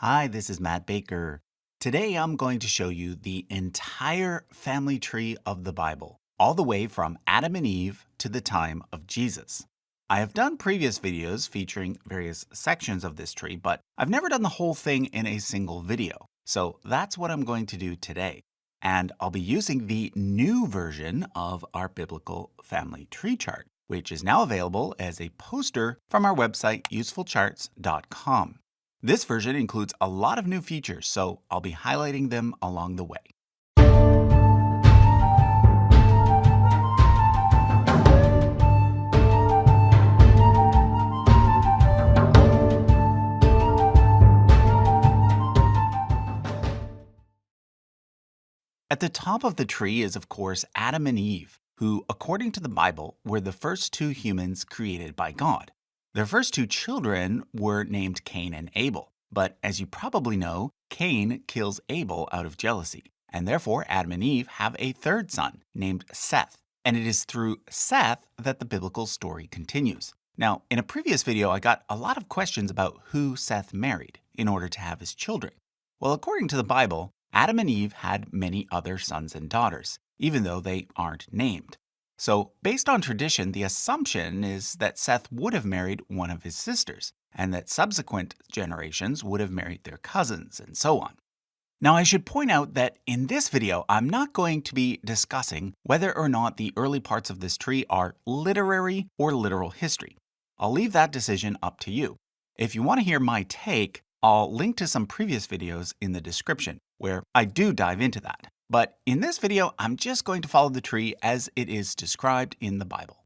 Hi, this is Matt Baker. Today I'm going to show you the entire family tree of the Bible, all the way from Adam and Eve to the time of Jesus. I have done previous videos featuring various sections of this tree, but I've never done the whole thing in a single video. So that's what I'm going to do today. And I'll be using the new version of our biblical family tree chart, which is now available as a poster from our website, usefulcharts.com. This version includes a lot of new features, so I'll be highlighting them along the way. At the top of the tree is, of course, Adam and Eve, who, according to the Bible, were the first two humans created by God. Their first two children were named Cain and Abel. But as you probably know, Cain kills Abel out of jealousy, and therefore Adam and Eve have a third son named Seth. And it is through Seth that the biblical story continues. Now, in a previous video, I got a lot of questions about who Seth married in order to have his children. Well, according to the Bible, Adam and Eve had many other sons and daughters, even though they aren't named. So, based on tradition, the assumption is that Seth would have married one of his sisters, and that subsequent generations would have married their cousins, and so on. Now, I should point out that in this video, I'm not going to be discussing whether or not the early parts of this tree are literary or literal history. I'll leave that decision up to you. If you want to hear my take, I'll link to some previous videos in the description, where I do dive into that. But in this video, I'm just going to follow the tree as it is described in the Bible.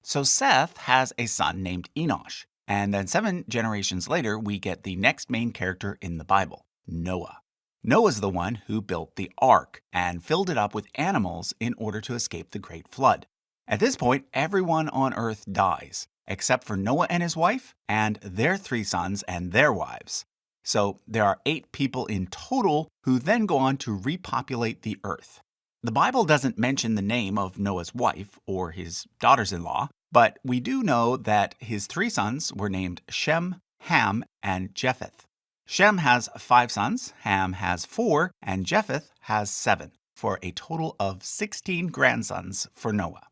So Seth has a son named Enosh, and then 7 generations later, we get the next main character in the Bible, Noah. Noah's the one who built the ark and filled it up with animals in order to escape the great flood. At this point, everyone on earth dies, except for Noah and his wife, and their 3 sons and their wives. So there are 8 people in total who then go on to repopulate the earth. The Bible doesn't mention the name of Noah's wife or his daughters-in-law, but we do know that his 3 sons were named Shem, Ham, and Japheth. Shem has 5 sons, Ham has 4, and Japheth has 7, for a total of 16 grandsons for Noah.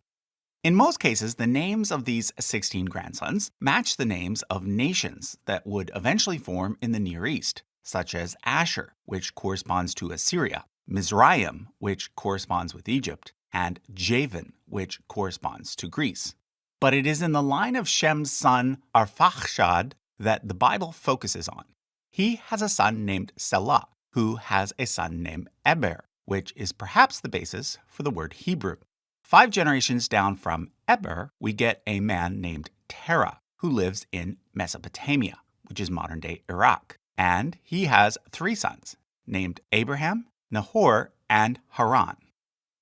In most cases, the names of these 16 grandsons match the names of nations that would eventually form in the Near East, such as Asher, which corresponds to Assyria, Mizraim, which corresponds with Egypt, and Javan, which corresponds to Greece. But it is in the line of Shem's son Arphaxad that the Bible focuses on. He has a son named Selah, who has a son named Eber, which is perhaps the basis for the word Hebrew. 5 generations down from Eber, we get a man named Terah, who lives in Mesopotamia, which is modern-day Iraq. And he has 3 sons, named Abraham, Nahor, and Haran.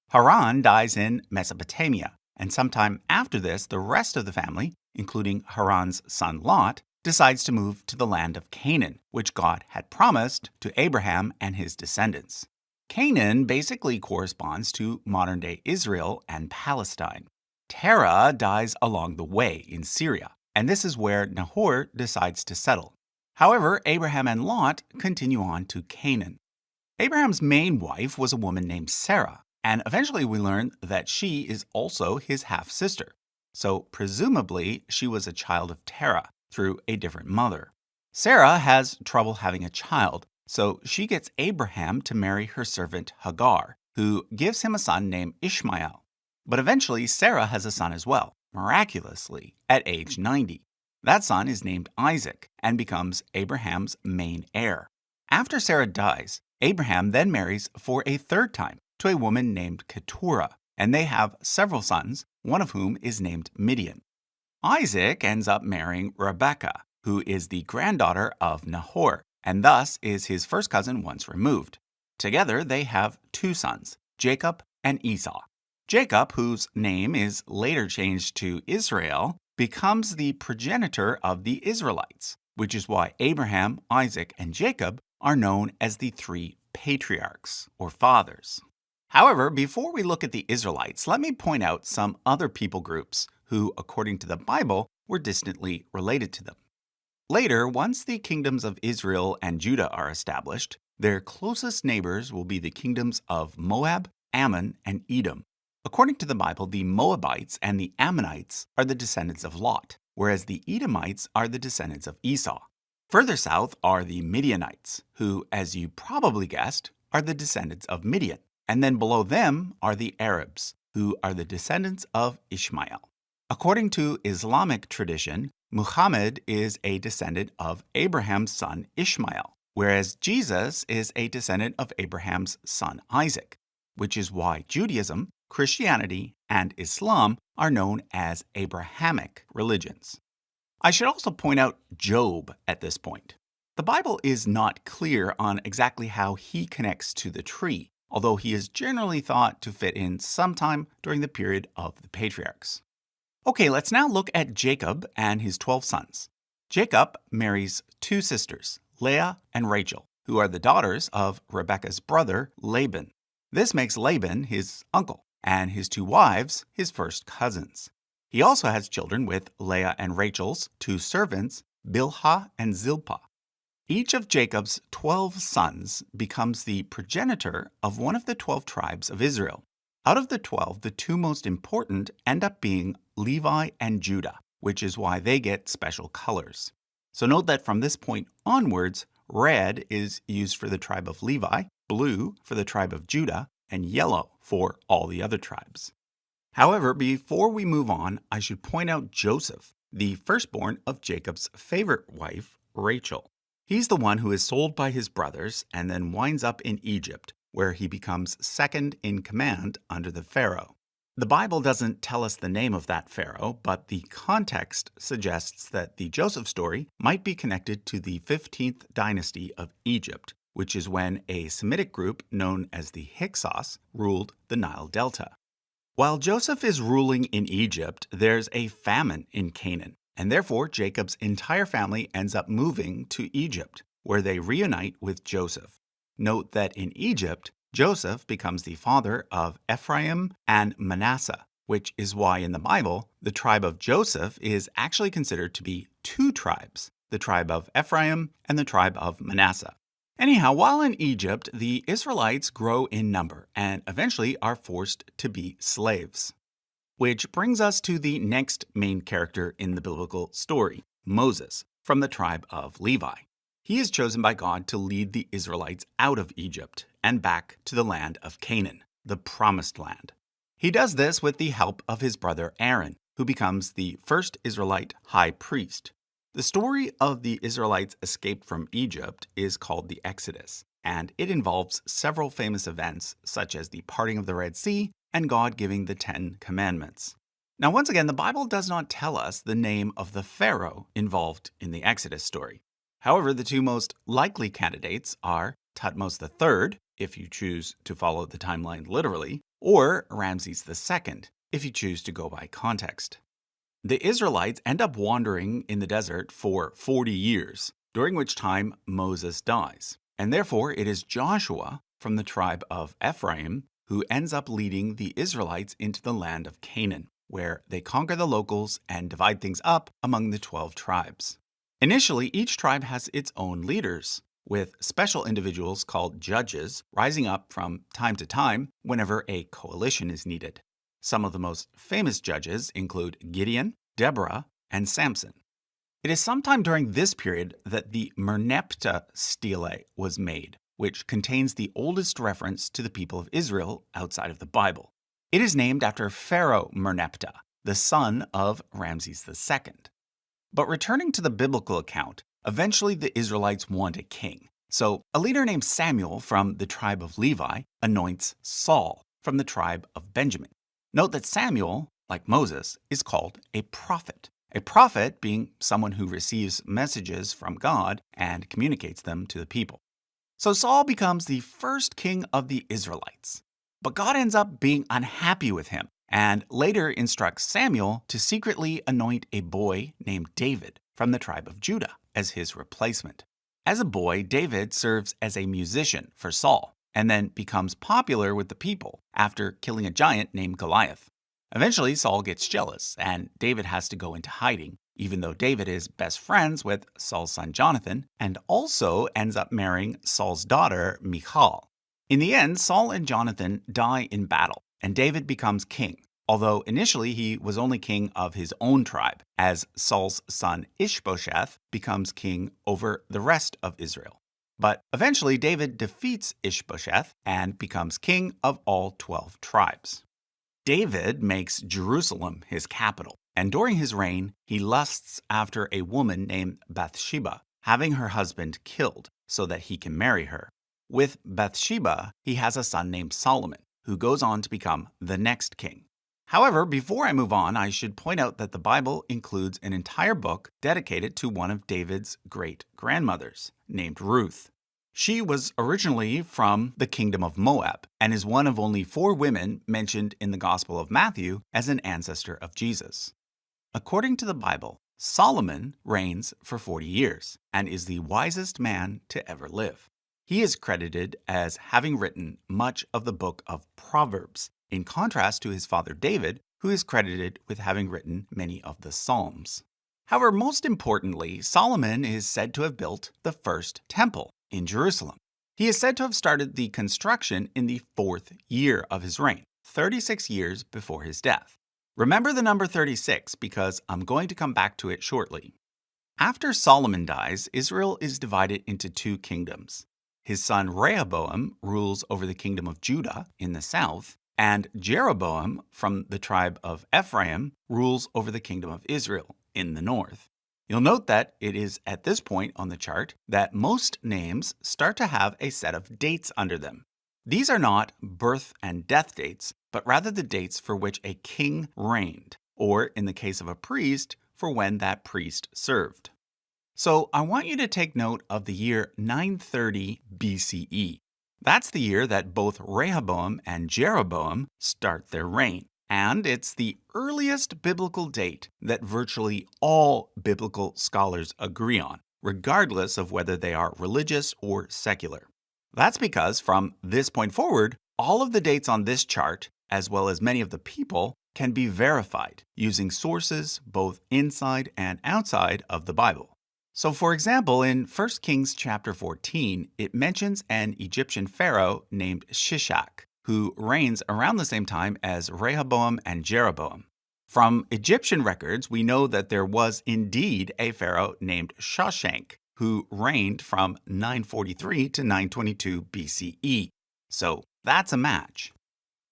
Haran dies in Mesopotamia, and sometime after this, the rest of the family, including Haran's son Lot, decides to move to the land of Canaan, which God had promised to Abraham and his descendants. Canaan basically corresponds to modern-day Israel and Palestine. Terah dies along the way in Syria, and this is where Nahor decides to settle. However, Abraham and Lot continue on to Canaan. Abraham's main wife was a woman named Sarah, and eventually we learn that she is also his half-sister. So presumably, she was a child of Terah through a different mother. Sarah has trouble having a child, so she gets Abraham to marry her servant Hagar, who gives him a son named Ishmael. But eventually, Sarah has a son as well, miraculously, at age 90. That son is named Isaac and becomes Abraham's main heir. After Sarah dies, Abraham then marries for a 3rd time to a woman named Keturah, and they have several sons, one of whom is named Midian. Isaac ends up marrying Rebekah, who is the granddaughter of Nahor, and thus is his first cousin once removed. Together, they have 2 sons, Jacob and Esau. Jacob, whose name is later changed to Israel, becomes the progenitor of the Israelites, which is why Abraham, Isaac, and Jacob are known as the 3 patriarchs, or fathers. However, before we look at the Israelites, let me point out some other people groups who, according to the Bible, were distantly related to them. Later, once the kingdoms of Israel and Judah are established, their closest neighbors will be the kingdoms of Moab, Ammon, and Edom. According to the Bible, the Moabites and the Ammonites are the descendants of Lot, whereas the Edomites are the descendants of Esau. Further south are the Midianites, who, as you probably guessed, are the descendants of Midian. And then below them are the Arabs, who are the descendants of Ishmael. According to Islamic tradition, Muhammad is a descendant of Abraham's son Ishmael, whereas Jesus is a descendant of Abraham's son Isaac, which is why Judaism, Christianity, and Islam are known as Abrahamic religions. I should also point out Job at this point. The Bible is not clear on exactly how he connects to the tree, although he is generally thought to fit in sometime during the period of the patriarchs. Okay, let's now look at Jacob and his 12 sons. Jacob marries two sisters, Leah and Rachel, who are the daughters of Rebekah's brother, Laban. This makes Laban his uncle, and his two wives his first cousins. He also has children with Leah and Rachel's two servants, Bilhah and Zilpah. Each of Jacob's 12 sons becomes the progenitor of one of the 12 tribes of Israel. Out of the 12, the two most important end up being Levi and Judah, which is why they get special colors. So note that from this point onwards, red is used for the tribe of Levi, blue for the tribe of Judah, and yellow for all the other tribes. However, before we move on, I should point out Joseph, the firstborn of Jacob's favorite wife, Rachel. He's the one who is sold by his brothers and then winds up in Egypt, where he becomes second in command under the Pharaoh. The Bible doesn't tell us the name of that Pharaoh, but the context suggests that the Joseph story might be connected to the 15th dynasty of Egypt, which is when a Semitic group known as the Hyksos ruled the Nile Delta. While Joseph is ruling in Egypt, there's a famine in Canaan, and therefore Jacob's entire family ends up moving to Egypt, where they reunite with Joseph. Note that in Egypt, Joseph becomes the father of Ephraim and Manasseh, which is why in the Bible, the tribe of Joseph is actually considered to be two tribes, the tribe of Ephraim and the tribe of Manasseh. Anyhow, while in Egypt, the Israelites grow in number and eventually are forced to be slaves. Which brings us to the next main character in the biblical story, Moses, from the tribe of Levi. He is chosen by God to lead the Israelites out of Egypt and back to the land of Canaan, the promised land. He does this with the help of his brother Aaron, who becomes the first Israelite high priest. The story of the Israelites' escape from Egypt is called the Exodus, and it involves several famous events such as the parting of the Red Sea and God giving the 10 Commandments. Now, once again, the Bible does not tell us the name of the Pharaoh involved in the Exodus story. However, the two most likely candidates are Thutmose III, if you choose to follow the timeline literally, or Ramses II, if you choose to go by context. The Israelites end up wandering in the desert for 40 years, during which time Moses dies. And therefore, it is Joshua from the tribe of Ephraim who ends up leading the Israelites into the land of Canaan, where they conquer the locals and divide things up among the 12 tribes. Initially, each tribe has its own leaders, with special individuals called judges rising up from time to time whenever a coalition is needed. Some of the most famous judges include Gideon, Deborah, and Samson. It is sometime during this period that the Merneptah stele was made, which contains the oldest reference to the people of Israel outside of the Bible. It is named after Pharaoh Merneptah, the son of Ramses II. But returning to the biblical account, eventually the Israelites want a king. So a leader named Samuel from the tribe of Levi anoints Saul from the tribe of Benjamin. Note that Samuel, like Moses, is called a prophet. A prophet being someone who receives messages from God and communicates them to the people. So Saul becomes the first king of the Israelites. But God ends up being unhappy with him and later instructs Samuel to secretly anoint a boy named David from the tribe of Judah as his replacement. As a boy, David serves as a musician for Saul and then becomes popular with the people after killing a giant named Goliath. Eventually, Saul gets jealous and David has to go into hiding, even though David is best friends with Saul's son Jonathan and also ends up marrying Saul's daughter Michal. In the end, Saul and Jonathan die in battle, and David becomes king, although initially he was only king of his own tribe, as Saul's son Ishbosheth becomes king over the rest of Israel. But eventually David defeats Ishbosheth and becomes king of all 12 tribes. David makes Jerusalem his capital, and during his reign, he lusts after a woman named Bathsheba, having her husband killed so that he can marry her. With Bathsheba, he has a son named Solomon, who goes on to become the next king. However, before I move on, I should point out that the Bible includes an entire book dedicated to one of David's great-grandmothers, named Ruth. She was originally from the kingdom of Moab and is one of only 4 women mentioned in the Gospel of Matthew as an ancestor of Jesus. According to the Bible, Solomon reigns for 40 years and is the wisest man to ever live. He is credited as having written much of the book of Proverbs, in contrast to his father David, who is credited with having written many of the Psalms. However, most importantly, Solomon is said to have built the first temple in Jerusalem. He is said to have started the construction in the 4th year of his reign, 36 years before his death. Remember the number 36 because I'm going to come back to it shortly. After Solomon dies, Israel is divided into 2 kingdoms. His son Rehoboam rules over the kingdom of Judah in the south, and Jeroboam from the tribe of Ephraim rules over the kingdom of Israel in the north. You'll note that it is at this point on the chart that most names start to have a set of dates under them. These are not birth and death dates, but rather the dates for which a king reigned, or in the case of a priest, for when that priest served. So I want you to take note of the year 930 BCE. That's the year that both Rehoboam and Jeroboam start their reign. And it's the earliest biblical date that virtually all biblical scholars agree on, regardless of whether they are religious or secular. That's because from this point forward, all of the dates on this chart, as well as many of the people, can be verified using sources both inside and outside of the Bible. So for example, in 1 Kings chapter 14, it mentions an Egyptian pharaoh named Shishak, who reigns around the same time as Rehoboam and Jeroboam. From Egyptian records, we know that there was indeed a pharaoh named Shoshank, who reigned from 943 to 922 BCE. So that's a match.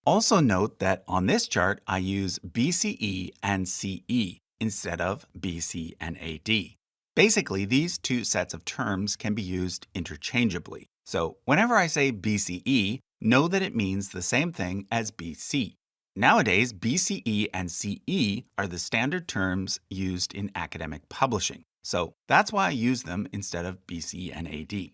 Also note that on this chart, I use BCE and CE instead of BC and AD. Basically, these 2 sets of terms can be used interchangeably. So whenever I say BCE, know that it means the same thing as BC. Nowadays, BCE and CE are the standard terms used in academic publishing. So that's why I use them instead of BC and AD.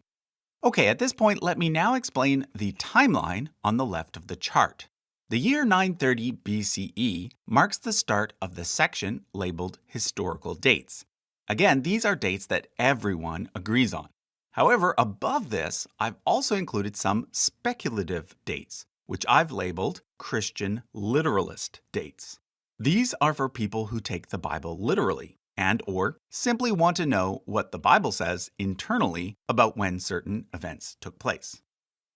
Okay, at this point, let me now explain the timeline on the left of the chart. The year 930 BCE marks the start of the section labeled Historical Dates. Again, these are dates that everyone agrees on. However, above this, I've also included some speculative dates, which I've labeled Christian literalist dates. These are for people who take the Bible literally and/or simply want to know what the Bible says internally about when certain events took place.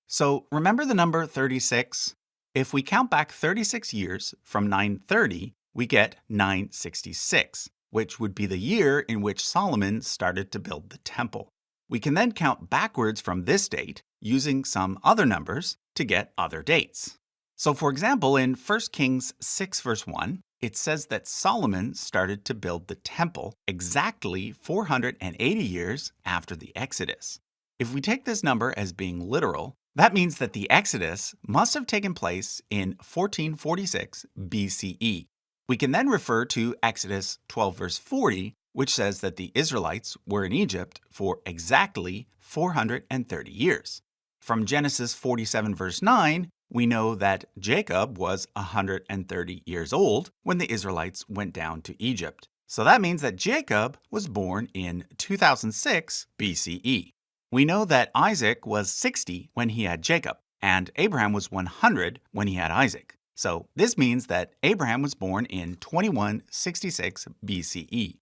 So remember the number 36? If we count back 36 years from 930, we get 966, which would be the year in which Solomon started to build the temple. We can then count backwards from this date using some other numbers to get other dates. So for example, in 1 Kings 6 verse 1, it says that Solomon started to build the temple exactly 480 years after the Exodus. If we take this number as being literal, that means that the Exodus must have taken place in 1446 BCE. We can then refer to Exodus 12 verse 40, which says that the Israelites were in Egypt for exactly 430 years. From Genesis 47 verse 9, we know that Jacob was 130 years old when the Israelites went down to Egypt. So that means that Jacob was born in 2006 BCE. We know that Isaac was 60 when he had Jacob, and Abraham was 100 when he had Isaac. So this means that Abraham was born in 2166 BCE.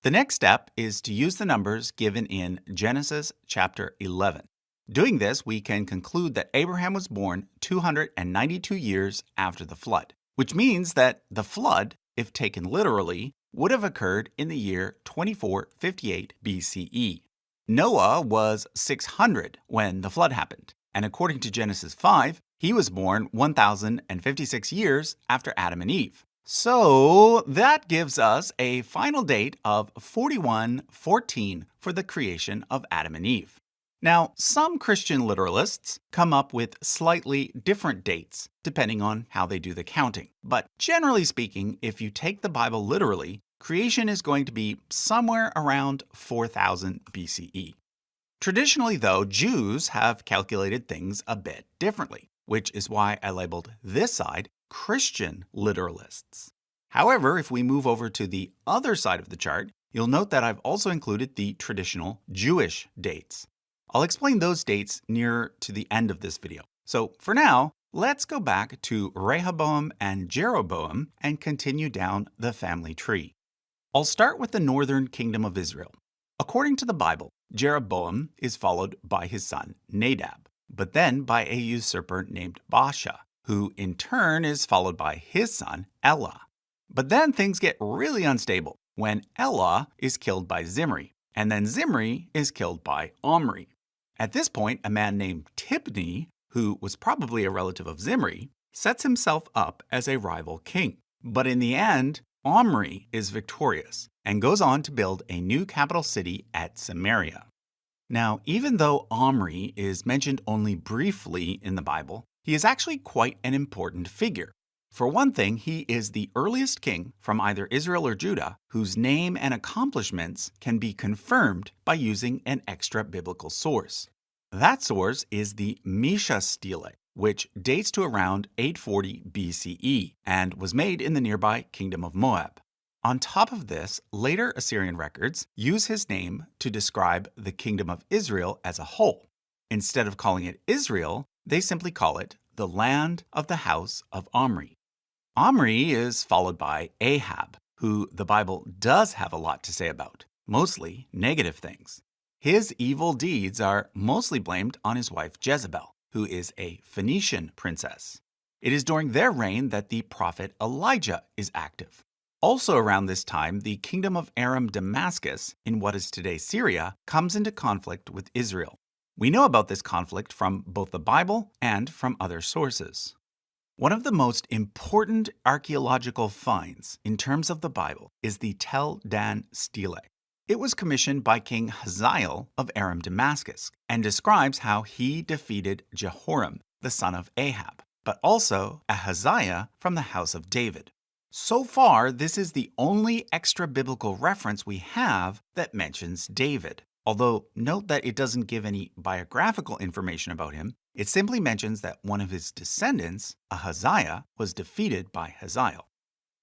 The next step is to use the numbers given in Genesis chapter 11. Doing this, we can conclude that Abraham was born 292 years after the flood, which means that the flood, if taken literally, would have occurred in the year 2458 BCE. Noah was 600 when the flood happened, and according to Genesis 5, he was born 1056 years after Adam and Eve. So that gives us a final date of 4114 for the creation of Adam and Eve. Now, some Christian literalists come up with slightly different dates, depending on how they do the counting. But generally speaking, if you take the Bible literally, creation is going to be somewhere around 4000 BCE. Traditionally, though, Jews have calculated things a bit differently, which is why I labeled this side Christian literalists. However, if we move over to the other side of the chart, you'll note that I've also included the traditional Jewish dates. I'll explain those dates near to the end of this video. So for now, let's go back to Rehoboam and Jeroboam and continue down the family tree. I'll start with the northern kingdom of Israel. According to the Bible, Jeroboam is followed by his son Nadab, but then by a usurper named Baasha, who in turn is followed by his son Elah. But then things get really unstable when Elah is killed by Zimri, and then Zimri is killed by Omri. At this point, a man named Tibni, who was probably a relative of Zimri, sets himself up as a rival king. But in the end, Omri is victorious and goes on to build a new capital city at Samaria. Now, even though Omri is mentioned only briefly in the Bible, he is actually quite an important figure. For one thing, he is the earliest king from either Israel or Judah whose name and accomplishments can be confirmed by using an extra biblical source. That source is the Misha stele, which dates to around 840 BCE and was made in the nearby kingdom of Moab. On top of this, later Assyrian records use his name to describe the kingdom of Israel as a whole. Instead of calling it Israel, they simply call it the land of the house of Omri. Omri is followed by Ahab, who the Bible does have a lot to say about, mostly negative things. His evil deeds are mostly blamed on his wife Jezebel, who is a Phoenician princess. It is during their reign that the prophet Elijah is active. Also around this time, the kingdom of Aram Damascus, in what is today Syria, comes into conflict with Israel. We know about this conflict from both the Bible and from other sources. One of the most important archaeological finds in terms of the Bible is the Tel Dan stele. It was commissioned by King Hazael of Aram Damascus and describes how he defeated Jehoram, the son of Ahab, but also Ahaziah from the house of David. So far, this is the only extra biblical reference we have that mentions David. Although, note that it doesn't give any biographical information about him, it simply mentions that one of his descendants, Ahaziah, was defeated by Hazael.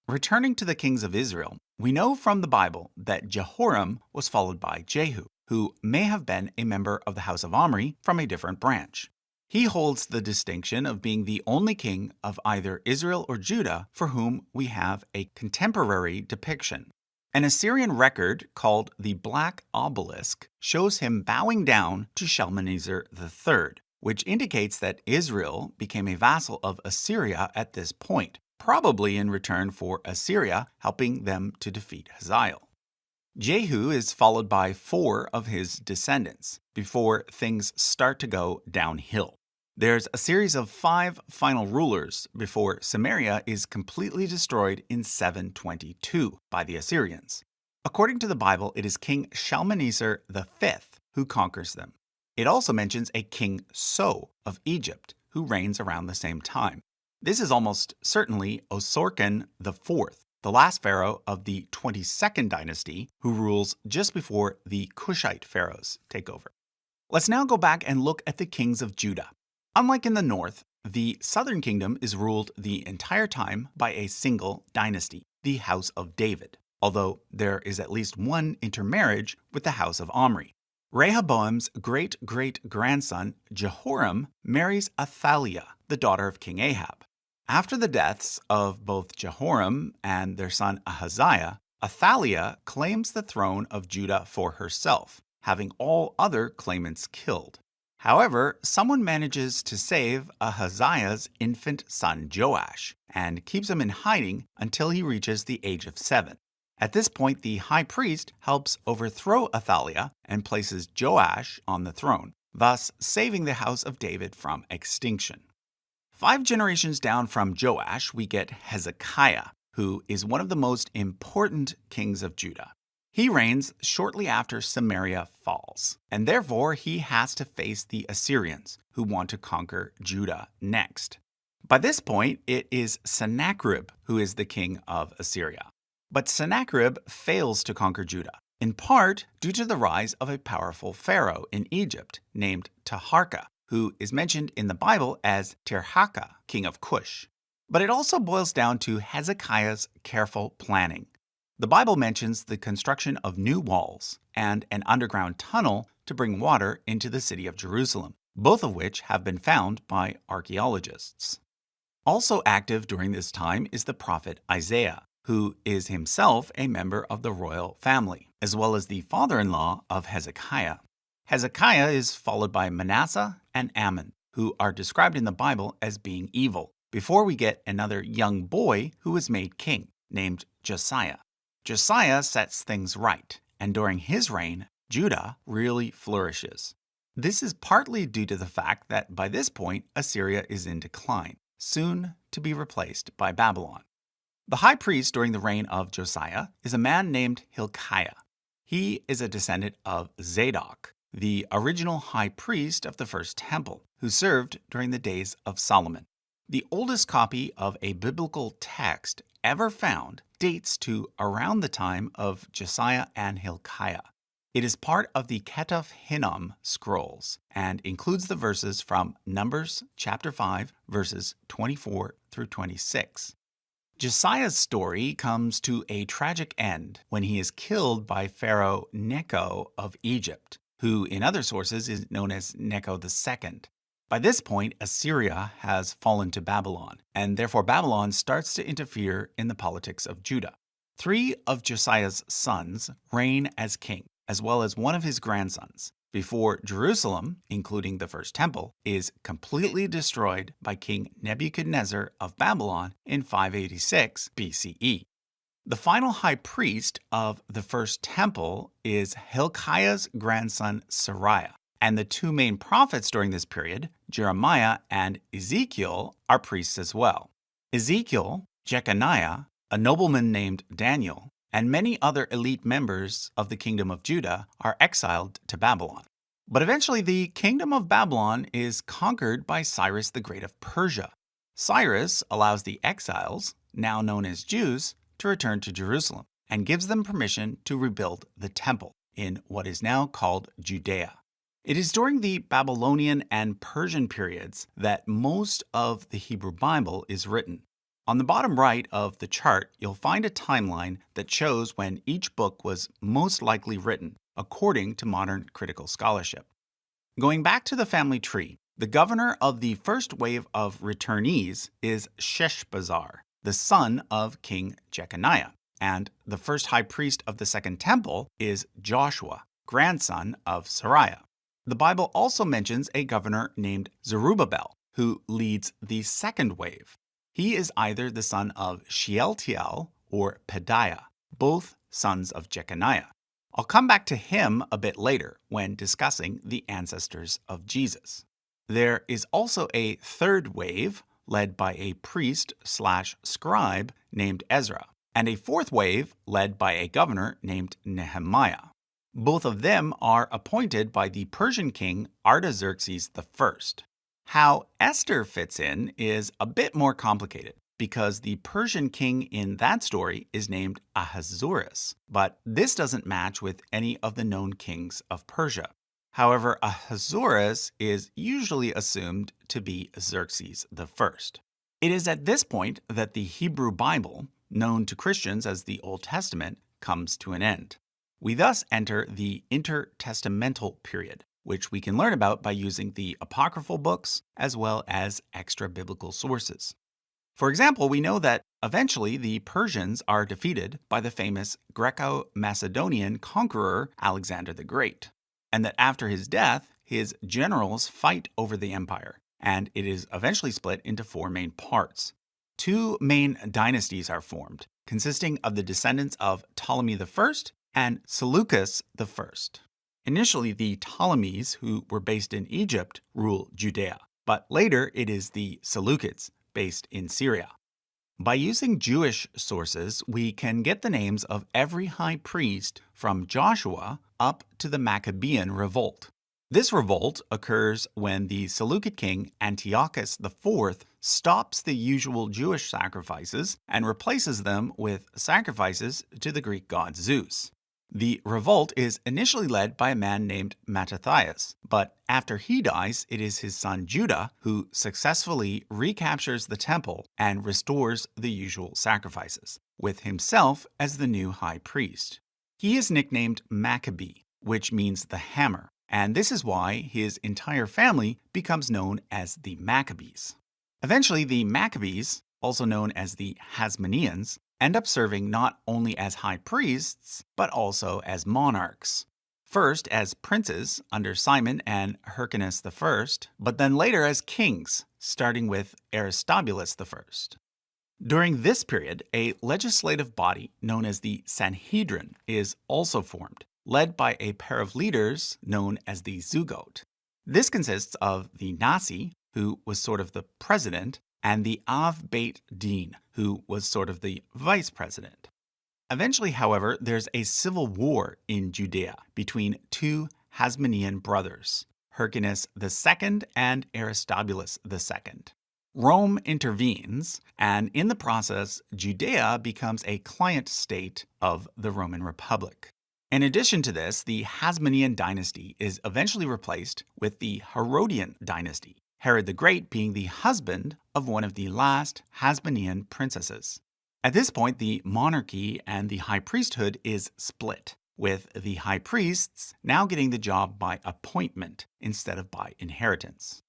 Returning to the kings of Israel, we know from the Bible that Jehoram was followed by Jehu, who may have been a member of the house of Omri from a different branch. He holds the distinction of being the only king of either Israel or Judah for whom we have a contemporary depiction. An Assyrian record called the Black Obelisk shows him bowing down to Shalmaneser III, which indicates that Israel became a vassal of Assyria at this point, probably in return for Assyria helping them to defeat Hazael. Jehu is followed by 4 of his descendants before things start to go downhill. There's a series of 5 final rulers before Samaria is completely destroyed in 722 by the Assyrians. According to the Bible, it is King Shalmaneser V who conquers them. It also mentions a King So of Egypt who reigns around the same time. This is almost certainly Osorkon IV, the last pharaoh of the 22nd dynasty who rules just before the Cushite pharaohs take over. Let's now go back and look at the kings of Judah. Unlike in the north, the southern kingdom is ruled the entire time by a single dynasty, the House of David, although there is at least one intermarriage with the House of Omri. Rehoboam's great-great-grandson, Jehoram, marries Athaliah, the daughter of King Ahab. After the deaths of both Jehoram and their son Ahaziah, Athaliah claims the throne of Judah for herself, having all other claimants killed. However, someone manages to save Ahaziah's infant son Joash and keeps him in hiding until he reaches the age of 7. At this point, the high priest helps overthrow Athaliah and places Joash on the throne, thus saving the house of David from extinction. 5 generations down from Joash, we get Hezekiah, who is one of the most important kings of Judah. He reigns shortly after Samaria falls, and therefore he has to face the Assyrians, who want to conquer Judah next. By this point, it is Sennacherib who is the king of Assyria. But Sennacherib fails to conquer Judah, in part due to the rise of a powerful pharaoh in Egypt named Taharka, who is mentioned in the Bible as Tirhaka, king of Cush. But it also boils down to Hezekiah's careful planning. The Bible mentions the construction of new walls and an underground tunnel to bring water into the city of Jerusalem, both of which have been found by archaeologists. Also active during this time is the prophet Isaiah, who is himself a member of the royal family, as well as the father-in-law of Hezekiah. Hezekiah is followed by Manasseh and Ammon, who are described in the Bible as being evil, before we get another young boy who is made king, named Josiah. Josiah sets things right, and during his reign, Judah really flourishes. This is partly due to the fact that by this point, Assyria is in decline, soon to be replaced by Babylon. The high priest during the reign of Josiah is a man named Hilkiah. He is a descendant of Zadok, the original high priest of the first temple, who served during the days of Solomon. The oldest copy of a biblical text ever found dates to around the time of Josiah and Hilkiah. It is part of the Ketuvim Hinnom scrolls and includes the verses from Numbers chapter 5, verses 24 through 26. Josiah's story comes to a tragic end when he is killed by Pharaoh Necho of Egypt, who in other sources is known as Necho II. By this point, Assyria has fallen to Babylon, and therefore Babylon starts to interfere in the politics of Judah. 3 of Josiah's sons reign as king, as well as one of his grandsons, before Jerusalem, including the first temple, is completely destroyed by King Nebuchadnezzar of Babylon in 586 BCE. The final high priest of the first temple is Hilkiah's grandson Sariah, and the 2 main prophets during this period, Jeremiah and Ezekiel, are priests as well. Ezekiel, Jeconiah, a nobleman named Daniel, and many other elite members of the kingdom of Judah are exiled to Babylon. But eventually the kingdom of Babylon is conquered by Cyrus the Great of Persia. Cyrus allows the exiles, now known as Jews, to return to Jerusalem and gives them permission to rebuild the temple in what is now called Judea. It is during the Babylonian and Persian periods that most of the Hebrew Bible is written. On the bottom right of the chart, you'll find a timeline that shows when each book was most likely written, according to modern critical scholarship. Going back to the family tree, the governor of the first wave of returnees is Sheshbazzar, the son of King Jeconiah, and the first high priest of the second temple is Joshua, grandson of Sariah. The Bible also mentions a governor named Zerubbabel, who leads the second wave. He is either the son of Shealtiel or Pedaiah, both sons of Jeconiah. I'll come back to him a bit later when discussing the ancestors of Jesus. There is also a third wave led by a priest/scribe named Ezra, and a fourth wave led by a governor named Nehemiah. Both of them are appointed by the Persian king Artaxerxes I. How Esther fits in is a bit more complicated because the Persian king in that story is named Ahasuerus, but this doesn't match with any of the known kings of Persia. However, Ahasuerus is usually assumed to be Xerxes I. It is at this point that the Hebrew Bible, known to Christians as the Old Testament, comes to an end. We thus enter the intertestamental period, which we can learn about by using the apocryphal books as well as extra biblical sources. For example, we know that Eventually, the Persians are defeated by the famous Greco-Macedonian conqueror Alexander the Great, and that after his death, his generals fight over the empire, and it is eventually split into four main parts. Two main dynasties are formed, consisting of the descendants of Ptolemy I and Seleucus I. Initially, the Ptolemies, who were based in Egypt, rule Judea, but later it is the Seleucids, based in Syria. By using Jewish sources, we can get the names of every high priest from Joshua up to the Maccabean revolt. This revolt occurs when the Seleucid king Antiochus IV stops the usual Jewish sacrifices and replaces them with sacrifices to the Greek god Zeus. The revolt is initially led by a man named Mattathias, but after he dies, it is his son Judah who successfully recaptures the temple and restores the usual sacrifices, with himself as the new high priest. He is nicknamed Maccabee, which means the hammer, and this is why his entire family becomes known as the Maccabees. Eventually, the Maccabees, also known as the Hasmoneans, end up serving not only as high priests, but also as monarchs. First as princes under Simon and Hyrcanus I, but then later as kings, starting with Aristobulus I. During this period, a legislative body known as the Sanhedrin is also formed, led by a pair of leaders known as the Zugot. This consists of the Nasi, who was sort of the president, and the Av Beit Din, who was sort of the vice president. Eventually, however, there's a civil war in Judea between two Hasmonean brothers, Hyrcanus II and Aristobulus II. Rome intervenes, and in the process, Judea becomes a client state of the Roman Republic. In addition to this, the Hasmonean dynasty is eventually replaced with the Herodian dynasty, Herod the Great being the husband of one of the last Hasmonean princesses. At this point, the monarchy and the high priesthood is split, with the high priests now getting the job by appointment instead of by inheritance.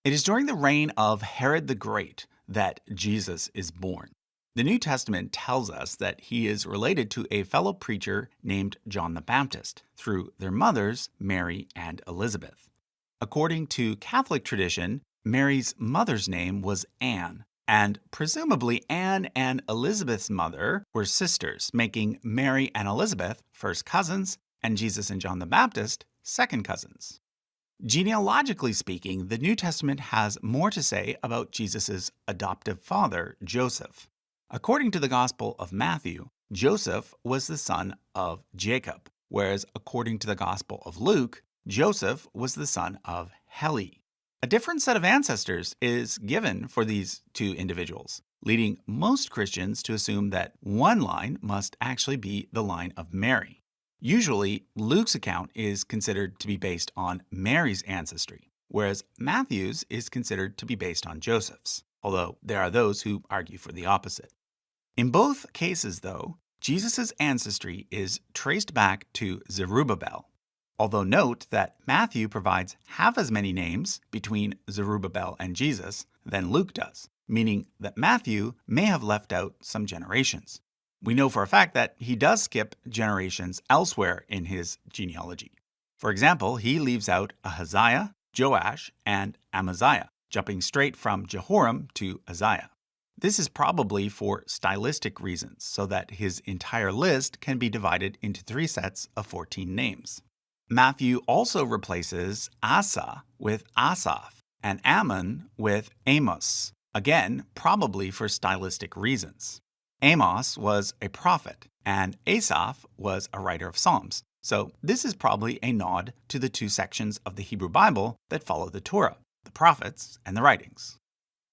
It is during the reign of Herod the Great that Jesus is born. The New Testament tells us that he is related to a fellow preacher named John the Baptist through their mothers, Mary and Elizabeth. According to Catholic tradition, Mary's mother's name was Anne, and presumably Anne and Elizabeth's mother were sisters, making Mary and Elizabeth first cousins and Jesus and John the Baptist second cousins. Genealogically speaking, the New Testament has more to say about Jesus' adoptive father, Joseph. According to the Gospel of Matthew, Joseph was the son of Jacob, whereas according to the Gospel of Luke, Joseph was the son of Heli. A different set of ancestors is given for these two individuals, leading most Christians to assume that one line must actually be the line of Mary. Usually, Luke's account is considered to be based on Mary's ancestry, whereas Matthew's is considered to be based on Joseph's, although there are those who argue for the opposite. In both cases, though, Jesus' ancestry is traced back to Zerubbabel, although note that Matthew provides half as many names between Zerubbabel and Jesus than Luke does, meaning that Matthew may have left out some generations. We know for a fact that he does skip generations elsewhere in his genealogy. For example, he leaves out Ahaziah, Joash, and Amaziah, jumping straight from Jehoram to Uzziah. This is probably for stylistic reasons, so that his entire list can be divided into 3 sets of 14 names. Matthew also replaces Asa with Asaph and Ammon with Amos, again, probably for stylistic reasons. Amos was a prophet, and Asaph was a writer of Psalms, so this is probably a nod to the 2 sections of the Hebrew Bible that follow the Torah, the prophets and the writings.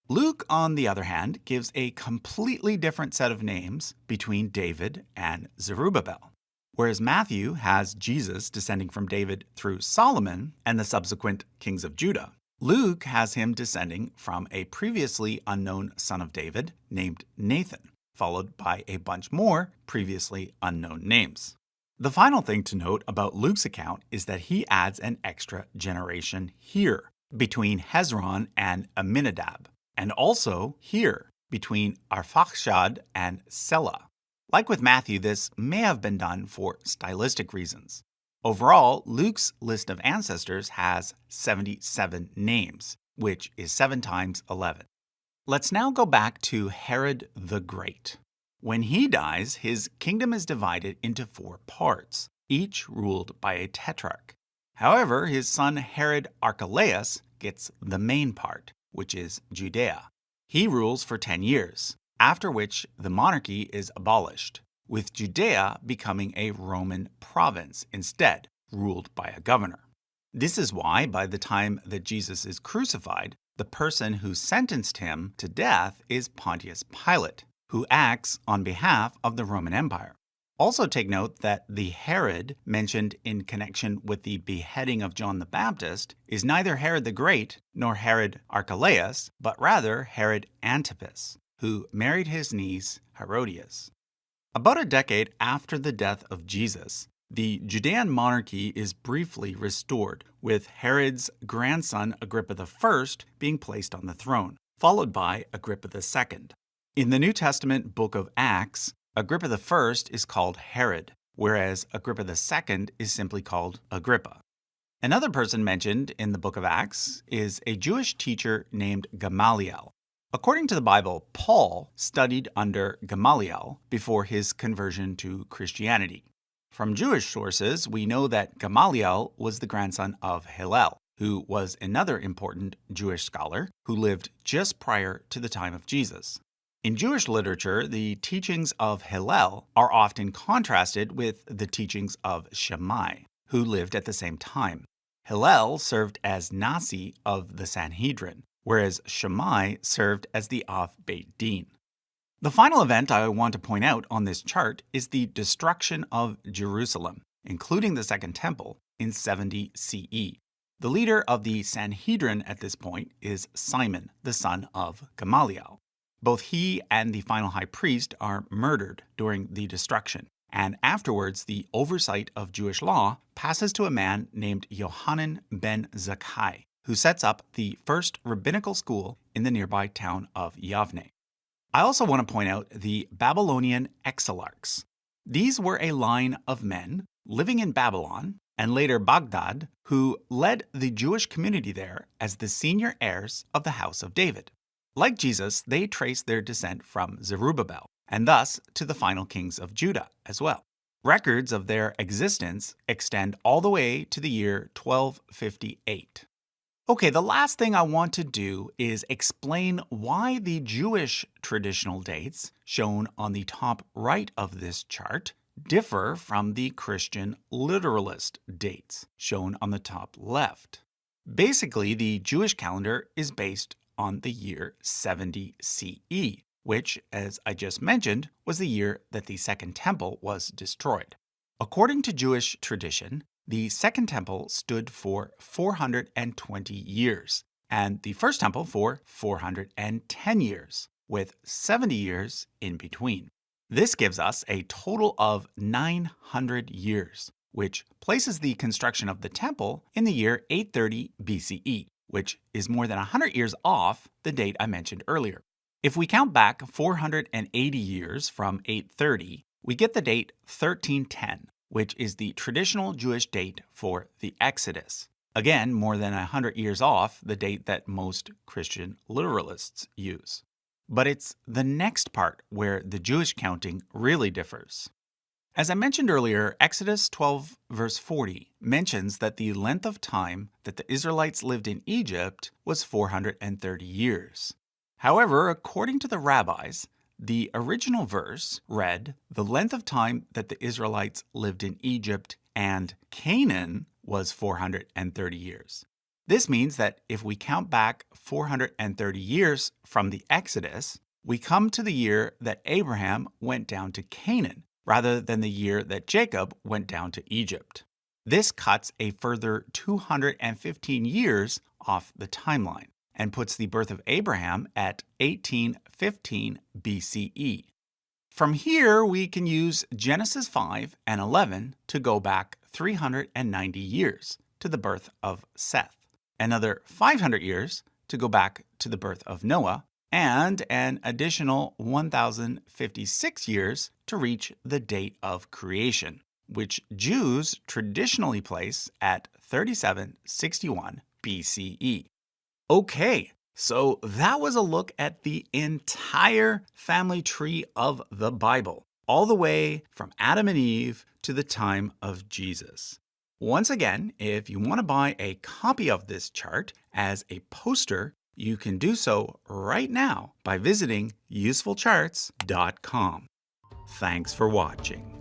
Luke, on the other hand, gives a completely different set of names between David and Zerubbabel. Whereas Matthew has Jesus descending from David through Solomon and the subsequent kings of Judah, Luke has him descending from a previously unknown son of David named Nathan, followed by a bunch more previously unknown names. The final thing to note about Luke's account is that he adds an extra generation here between Hezron and Amminadab, and also here between Arphaxad and Selah. Like with Matthew, this may have been done for stylistic reasons. Overall, Luke's list of ancestors has 77 names, which is 7 times 11. Let's now go back to Herod the Great. When he dies, his kingdom is divided into 4 parts, each ruled by a tetrarch. However, his son Herod Archelaus gets the main part, which is Judea. He rules for 10 years, after which the monarchy is abolished, with Judea becoming a Roman province instead, ruled by a governor. This is why, by the time that Jesus is crucified, the person who sentenced him to death is Pontius Pilate, who acts on behalf of the Roman Empire. Also take note that the Herod mentioned in connection with the beheading of John the Baptist is neither Herod the Great nor Herod Archelaus, but rather Herod Antipas, who married his niece Herodias. About a decade after the death of Jesus, the Judean monarchy is briefly restored, with Herod's grandson Agrippa I being placed on the throne, followed by Agrippa II. In the New Testament book of Acts, Agrippa I is called Herod, whereas Agrippa II is simply called Agrippa. Another person mentioned in the book of Acts is a Jewish teacher named Gamaliel. According to the Bible, Paul studied under Gamaliel before his conversion to Christianity. From Jewish sources, we know that Gamaliel was the grandson of Hillel, who was another important Jewish scholar who lived just prior to the time of Jesus. In Jewish literature, the teachings of Hillel are often contrasted with the teachings of Shammai, who lived at the same time. Hillel served as Nasi of the Sanhedrin, whereas Shammai served as the Av Beit Din. The final event I want to point out on this chart is the destruction of Jerusalem, including the Second Temple, in 70 CE. The leader of the Sanhedrin at this point is Simon, the son of Gamaliel. Both he and the final high priest are murdered during the destruction, and afterwards the oversight of Jewish law passes to a man named Yohanan ben Zakkai, who sets up the first rabbinical school in the nearby town of Yavne. I also want to point out the Babylonian exilarchs. These were a line of men living in Babylon and later Baghdad who led the Jewish community there as the senior heirs of the house of David. Like Jesus, they trace their descent from Zerubbabel, and thus to the final kings of Judah as well. Records of their existence extend all the way to the year 1258. Okay, the last thing I want to do is explain why the Jewish traditional dates, shown on the top right of this chart, differ from the Christian literalist dates, shown on the top left. Basically, the Jewish calendar is based on the year 70 CE, which, as I just mentioned, was the year that the Second Temple was destroyed. According to Jewish tradition, the Second Temple stood for 420 years, and the First Temple for 410 years, with 70 years in between. This gives us a total of 900 years, which places the construction of the temple in the year 830 BCE, which is more than 100 years off the date I mentioned earlier. If we count back 480 years from 830, we get the date 1310, which is the traditional Jewish date for the Exodus. Again, more than 100 years off the date that most Christian literalists use. But it's the next part where the Jewish counting really differs. As I mentioned earlier, Exodus 12 verse 40 mentions that the length of time that the Israelites lived in Egypt was 430 years. However, according to the rabbis, the original verse read, "The length of time that the Israelites lived in Egypt and Canaan was 430 years." This means that if we count back 430 years from the Exodus, we come to the year that Abraham went down to Canaan, rather than the year that Jacob went down to Egypt. This cuts a further 215 years off the timeline and puts the birth of Abraham at 1815 BCE. From here, we can use Genesis 5 and 11 to go back 390 years to the birth of Seth, another 500 years to go back to the birth of Noah, and an additional 1,056 years to reach the date of creation, which Jews traditionally place at 3761 BCE. Okay, so that was a look at the entire family tree of the Bible, all the way from Adam and Eve to the time of Jesus. Once again, if you want to buy a copy of this chart as a poster, you can do so right now by visiting usefulcharts.com. Thanks for watching.